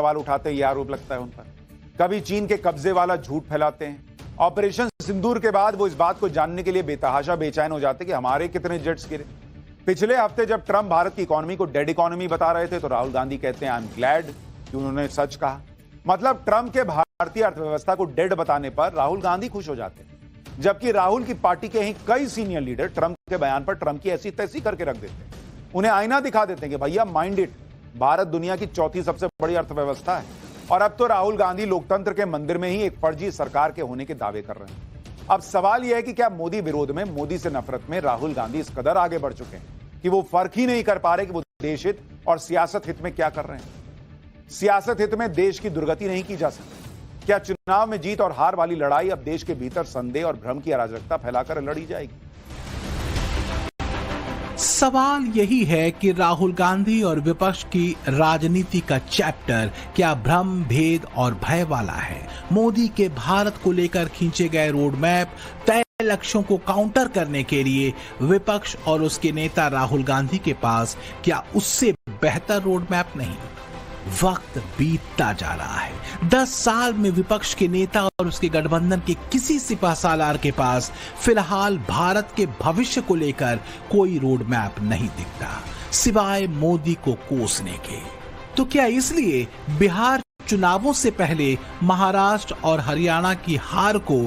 सवाल उठाते हैं, यह आरोप लगता है उन पर। कभी चीन के कब्जे वाला झूठ फैलाते हैं। ऑपरेशन सिंदूर के बाद वो इस बात को जानने के लिए बेतहाशा बेचैन हो जाते कि हमारे कितने जेट्स गिरे। पिछले हफ्ते जब ट्रंप भारत की इकोनॉमी को डेड इकोनॉमी बता रहे थे तो राहुल गांधी कहते हैं आई एम ग्लैड कि उन्होंने सच कहा। मतलब ट्रंप के भारतीय अर्थव्यवस्था को डेड बताने पर राहुल गांधी खुश हो जाते हैं, जबकि राहुल की पार्टी के ही कई सीनियर लीडर ट्रंप के बयान पर ट्रंप की ऐसी तैसी करके रख देते हैं। उन्हें आईना दिखा देते हैं कि भैया माइंड इट, भारत दुनिया की चौथी सबसे बड़ी अर्थव्यवस्था है। और अब तो राहुल गांधी लोकतंत्र के मंदिर में ही एक फर्जी सरकार के होने के दावे कर रहे हैं। अब सवाल यह है कि क्या मोदी विरोध में, मोदी से नफरत में राहुल गांधी इस कदर आगे बढ़ चुके हैं कि वो फर्क ही नहीं कर पा रहे कि वो देश हित और सियासत हित में क्या कर रहे हैं। सियासत हित में देश की दुर्गति नहीं की जा सकती। क्या चुनाव में जीत और हार वाली लड़ाई अब देश के भीतर संदेह और भ्रम की अराजकता फैलाकर लड़ी जाएगी? सवाल यही है कि राहुल गांधी और विपक्ष की राजनीति का चैप्टर क्या भ्रम, भेद और भय वाला है? मोदी के भारत को लेकर खींचे गए रोड मैप, तय लक्ष्यों को काउंटर करने के लिए विपक्ष और उसके नेता राहुल गांधी के पास क्या उससे बेहतर रोड मैप नहीं? वक्त बीतता जा रहा है। 10 साल में विपक्ष के नेता और उसके गठबंधन के किसी सिपहसालार के पास फिलहाल भारत के भविष्य को लेकर कोई रोड मैप नहीं दिखता, सिवाय मोदी को कोसने के। तो क्या इसलिए बिहार चुनावों से पहले महाराष्ट्र और हरियाणा की हार को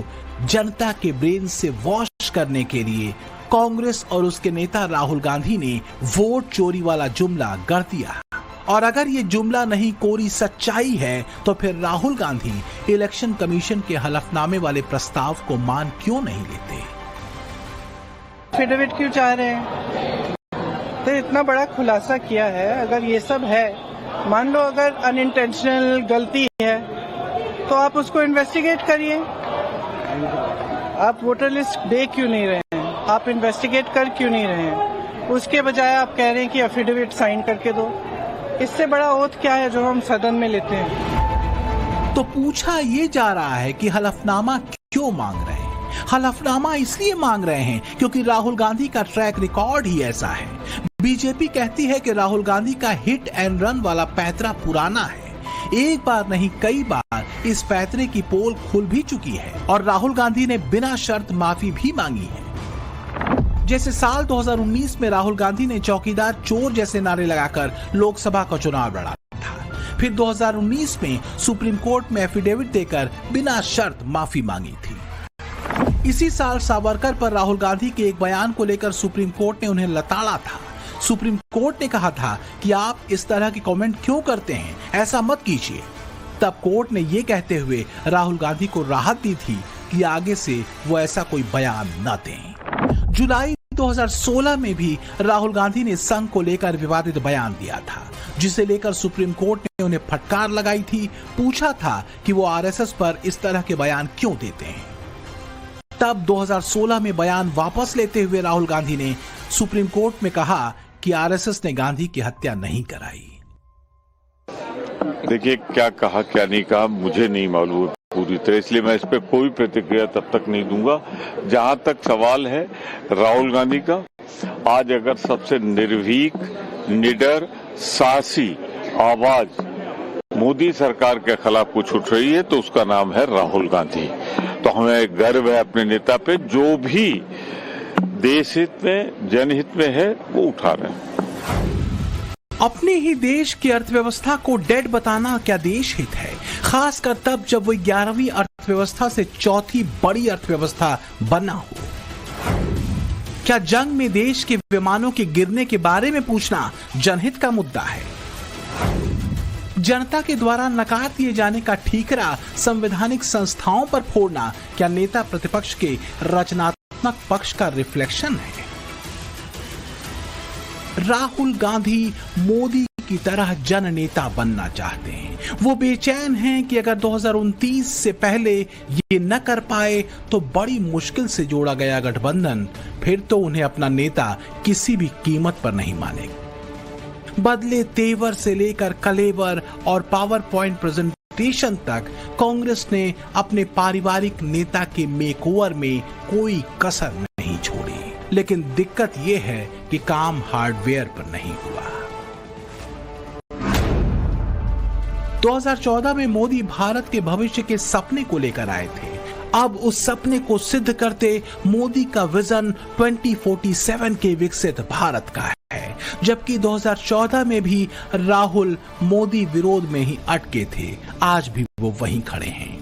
जनता के ब्रेन से वॉश करने के लिए कांग्रेस और उसके नेता राहुल गांधी ने वोट चोरी वाला जुमला गढ़ दिया? और अगर ये जुमला नहीं कोरी सच्चाई है तो फिर राहुल गांधी इलेक्शन कमीशन के हलफनामे वाले प्रस्ताव को मान क्यों नहीं लेते? एफिडेविट क्यों चाह रहे हैं? तो इतना बड़ा खुलासा किया है, अगर ये सब है, मान लो अगर अनइंटेंशनल गलती है तो आप उसको इन्वेस्टिगेट करिए। आप वोटर लिस्ट दे क्यों नहीं रहे हैं? आप इन्वेस्टिगेट कर क्यों नहीं रहे हैं? उसके बजाय आप कह रहे हैं कि एफिडेविट साइन करके दो। इससे बड़ा ओथ क्या है जो हम सदन में लेते हैं? तो पूछा ये जा रहा है कि हलफनामा क्यों मांग रहे हैं? हलफनामा इसलिए मांग रहे हैं क्योंकि राहुल गांधी का ट्रैक रिकॉर्ड ही ऐसा है। बीजेपी कहती है कि राहुल गांधी का हिट एंड रन वाला पैतरा पुराना है। एक बार नहीं कई बार इस पैतरे की पोल खुल भी चुकी है और राहुल गांधी ने बिना शर्त माफी भी मांगी है। जैसे साल 2019 में राहुल गांधी ने चौकीदार चोर जैसे नारे लगाकर लोकसभा का चुनाव लड़ा था। फिर 2019 में सुप्रीम कोर्ट में एफिडेविट देकर बिना शर्त माफी मांगी थी। इसी साल सावरकर पर राहुल गांधी के एक बयान को लेकर सुप्रीम कोर्ट ने उन्हें लताड़ा था। सुप्रीम कोर्ट ने कहा था कि आप इस तरह के कमेंट क्यों करते हैं, ऐसा मत कीजिए। तब कोर्ट ने यह कहते हुए राहुल गांधी को राहत दी थी कि आगे से वो ऐसा कोई बयान न दें। जुलाई 2016 में भी राहुल गांधी ने संघ को लेकर विवादित बयान दिया था, जिसे लेकर सुप्रीम कोर्ट ने उन्हें फटकार लगाई थी, पूछा था कि वो आरएसएस पर इस तरह के बयान क्यों देते हैं। तब 2016 में बयान वापस लेते हुए राहुल गांधी ने सुप्रीम कोर्ट में कहा कि आरएसएस ने गांधी की हत्या नहीं कराई। देखिए, क्या कहा क्या नहीं कहा मुझे नहीं मालूम पूरी तरह, इसलिए मैं इस पे कोई प्रतिक्रिया तब तक नहीं दूंगा। जहां तक सवाल है राहुल गांधी का, आज अगर सबसे निर्भीक, निडर, साहसी आवाज मोदी सरकार के खिलाफ कुछ उठ रही है तो उसका नाम है राहुल गांधी। तो हमें गर्व है अपने नेता पे, जो भी देश हित में, जनहित में है वो उठा रहे हैं। अपने ही देश की अर्थव्यवस्था को डेड बताना क्या देश हित है? खासकर तब जब वो 11वीं अर्थव्यवस्था से चौथी बड़ी अर्थव्यवस्था बना हो। क्या जंग में देश के विमानों के गिरने के बारे में पूछना जनहित का मुद्दा है? जनता के द्वारा नकार दिए जाने का ठीकरा संवैधानिक संस्थाओं पर फोड़ना क्या नेता प्रतिपक्ष के रचनात्मक पक्ष का रिफ्लेक्शन है? राहुल गांधी मोदी की तरह जननेता बनना चाहते हैं। वो बेचैन हैं कि अगर 2029 से पहले ये न कर पाए तो बड़ी मुश्किल से जोड़ा गया गठबंधन फिर तो उन्हें अपना नेता किसी भी कीमत पर नहीं मानेगा। बदले तेवर से लेकर कलेवर और पावर पॉइंट प्रेजेंटेशन तक कांग्रेस ने अपने पारिवारिक नेता के मेकओवर में कोई कसर नहीं छोड़ी। लेकिन दिक्कत यह है कि काम हार्डवेयर पर नहीं हुआ। 2014 में मोदी भारत के भविष्य के सपने को लेकर आए थे। अब उस सपने को सिद्ध करते मोदी का विजन 2047 के विकसित भारत का है, जबकि 2014 में भी राहुल मोदी विरोध में ही अटके थे। आज भी वो वहीं खड़े हैं।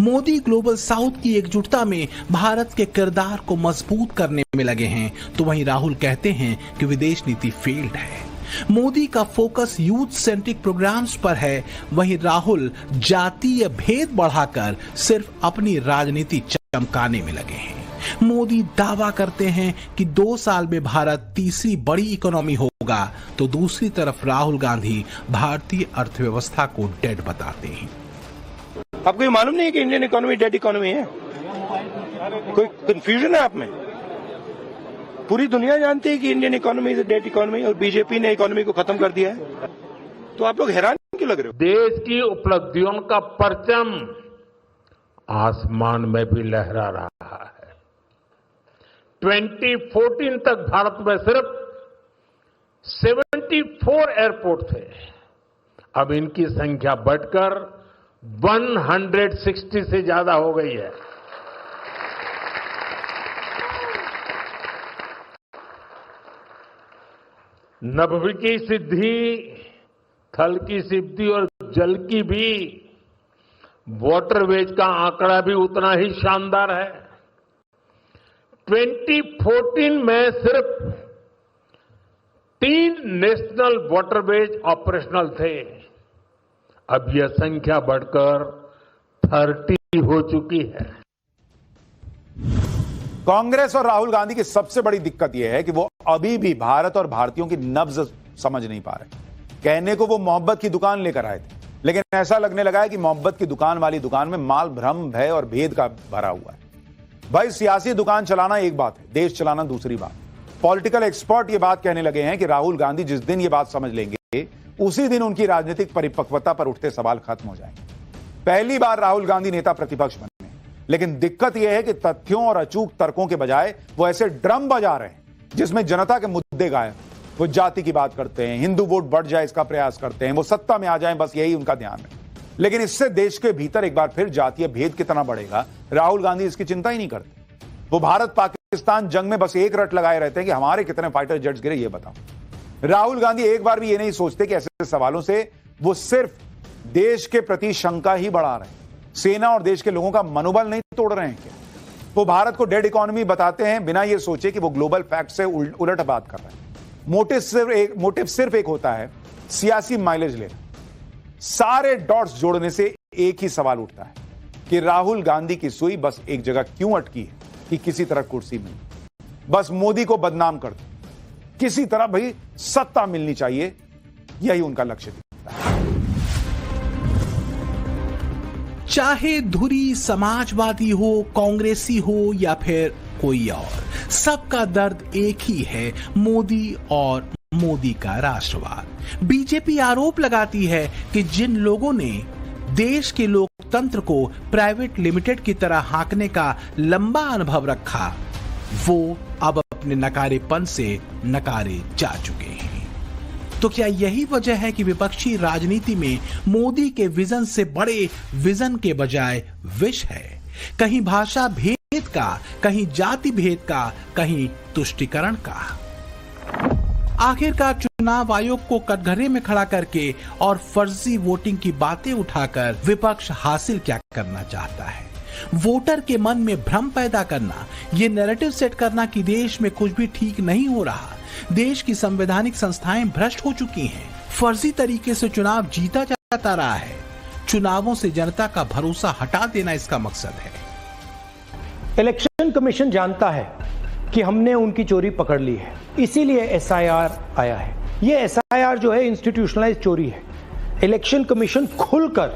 मोदी ग्लोबल साउथ की एकजुटता में भारत के किरदार को मजबूत करने में लगे हैं, तो वहीं राहुल कहते हैं कि विदेश नीति फेल्ड है। मोदी का फोकस यूथ सेंट्रिक प्रोग्राम्स पर है, वहीं राहुल जातीय भेद बढ़ाकर सिर्फ अपनी राजनीति चमकाने में लगे हैं। मोदी दावा करते हैं कि 2 साल में भारत तीसरी बड़ी इकोनॉमी होगा, तो दूसरी तरफ राहुल गांधी भारतीय अर्थव्यवस्था को डेड बताते हैं। आपको ये मालूम नहीं है कि इंडियन इकोनॉमी डेड इकोनॉमी है? कोई कंफ्यूजन है आप में? पूरी दुनिया जानती है कि Indian economy is dead economy और बीजेपी ने इकोनॉमी को खत्म कर दिया है। तो आप लोग हैरान क्यों लग रहे हो? देश की उपलब्धियों का परचम आसमान में भी लहरा रहा है। 2014 तक भारत में सिर्फ 74 एयरपोर्ट थे, अब इनकी संख्या बढ़कर 160 से ज्यादा हो गई है। नभ की सिद्धि, थल की सिद्धि और जल की भी, वाटरवेज का आंकड़ा भी उतना ही शानदार है। 2014 में सिर्फ 3 नेशनल वाटरवेज ऑपरेशनल थे, अब यह संख्या बढ़कर 30 हो चुकी है। कांग्रेस और राहुल गांधी की सबसे बड़ी दिक्कत यह है कि वो अभी भी भारत और भारतीयों की नब्ज समझ नहीं पा रहे। कहने को वो मोहब्बत की दुकान लेकर आए थे, लेकिन ऐसा लगने लगा है कि मोहब्बत की दुकान वाली दुकान में माल भ्रम, भय और भेद का भरा हुआ है। भाई, सियासी दुकान चलाना एक बात है, देश चलाना दूसरी बात। पॉलिटिकल एक्सपर्ट ये बात कहने लगे हैं कि राहुल गांधी जिस दिन ये बात समझ लेंगे, उसी दिन उनकी राजनीतिक परिपक्वता पर उठते सवाल खत्म हो जाएंगे। पहली बार राहुल गांधी नेता प्रतिपक्ष बने, लेकिन दिक्कत यह है कि तथ्यों और अचूक तर्कों के बजाय वो ऐसे ड्रम बजा रहे हैं जिसमें जनता के मुद्दे गायब। वो जाति की बात करते हैं, हिंदू वोट बढ़ जाए इसका प्रयास करते हैं, वो सत्ता में आ जाएं, बस यही उनका ध्यान है। लेकिन इससे देश के भीतर एक बार फिर जातीय भेद कितना बढ़ेगा, राहुल गांधी इसकी चिंता ही नहीं करते। वो भारत पाकिस्तान जंग में बस एक रट लगाए रहते हैं कि हमारे कितने फाइटर जेट्स गिरे, ये बताओ। राहुल गांधी एक बार भी ये नहीं सोचते कि ऐसे सवालों से वो सिर्फ देश के प्रति शंका ही बढ़ा रहे हैं, सेना और देश के लोगों का मनोबल नहीं तोड़ रहे हैं क्या? वो भारत को डेड इकोनॉमी बताते हैं बिना ये सोचे कि वो ग्लोबल फैक्ट से उलट बात कर रहे हैं। मोटिव सिर्फ एक होता है, सियासी माइलेज लेना। सारे डॉट्स जोड़ने से एक ही सवाल उठता है कि राहुल गांधी की सुई बस एक जगह क्यों अटकी है कि किसी तरह कुर्सी मिले, बस मोदी को बदनाम कर दो, किसी तरह भाई सत्ता मिलनी चाहिए, यही उनका लक्ष्य दिखता है। चाहे धुरी समाजवादी हो, कांग्रेसी हो या फिर कोई और, सबका दर्द एक ही है, मोदी और मोदी का राष्ट्रवाद। बीजेपी आरोप लगाती है कि जिन लोगों ने देश के लोकतंत्र को प्राइवेट लिमिटेड की तरह हाँकने का लंबा अनुभव रखा, वो अब अपने नकारेपन से नकारे जा चुके हैं। तो क्या यही वजह है कि विपक्षी राजनीति में मोदी के विजन से बड़े विजन के बजाय विष है? कहीं भाषा भेद का, कहीं जाति भेद का, कहीं तुष्टीकरण का। आखिरकार चुनाव आयोग को कटघरे में खड़ा करके और फर्जी वोटिंग की बातें उठाकर विपक्ष हासिल क्या करना चाहता है? वोटर के मन में भ्रम पैदा करना, ये नैरेटिव सेट करना कि देश में कुछ भी ठीक नहीं हो रहा, देश की संवैधानिक संस्थाएं भ्रष्ट हो चुकी हैं, फर्जी तरीके से चुनाव जीता जाता रहा है। चुनावों से जनता का भरोसा हटा देना इसका मकसद है। इलेक्शन कमीशन जानता है कि हमने उनकी चोरी पकड़ ली है, इसीलिए एसआईआर आया है। ये एसआईआर जो है इंस्टीट्यूशनलाइज चोरी है। इलेक्शन कमीशन खुलकर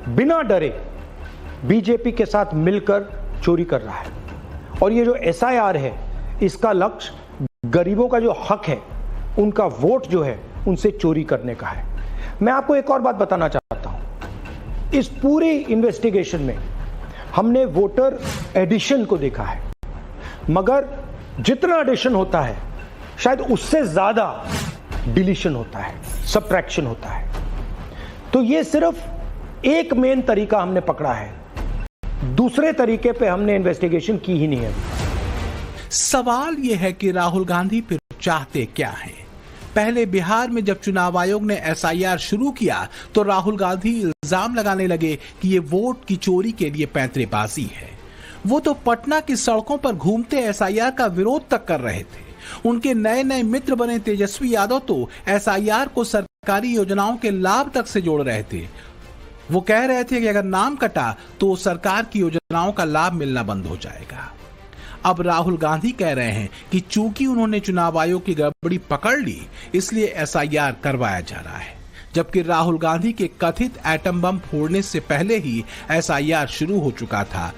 बिना डरे बीजेपी के साथ मिलकर चोरी कर रहा है। और ये जो एसआईआर है, इसका लक्ष्य गरीबों का जो हक है, उनका वोट जो है, उनसे चोरी करने का है। मैं आपको एक और बात बताना चाहता हूं। इस पूरी इन्वेस्टिगेशन में हमने वोटर एडिशन को देखा है, मगर जितना एडिशन होता है शायद उससे ज्यादा डिलीशन होता है, सब्ट्रैक्शन होता है। तो ये सिर्फ एक मेन तरीका हमने पकड़ा है, दूसरे तरीके पे हमने इन्वेस्टिगेशन की ही नहीं है। सवाल यह है कि राहुल गांधी फिर चाहते क्या हैं? पहले बिहार में जब चुनाव आयोग ने एसआईआर शुरू किया तो राहुल गांधी इल्जाम लगाने लगे कि ये वोट की चोरी के लिए पैंतरेबाजी है। वो तो पटना की सड़कों पर घूमते एसआईआर का विरोध तक कर रहे थे। उनके नए नए मित्र बने तेजस्वी यादव तो एसआईआर को सरकारी योजनाओं के लाभ तक से जोड़ रहे थे। वो कह रहे थे कि अगर नाम कटा तो सरकार की योजनाओं का लाभ मिलना बंद हो जाएगा। अब राहुल गांधी कह रहे हैं कि चूंकि उन्होंने चुनाव आयोग की गड़बड़ी पकड़ ली इसलिए एसआईआर करवाया जा रहा है, जबकि राहुल गांधी के कथित एटम बम फोड़ने से पहले ही एसआईआर शुरू हो चुका था।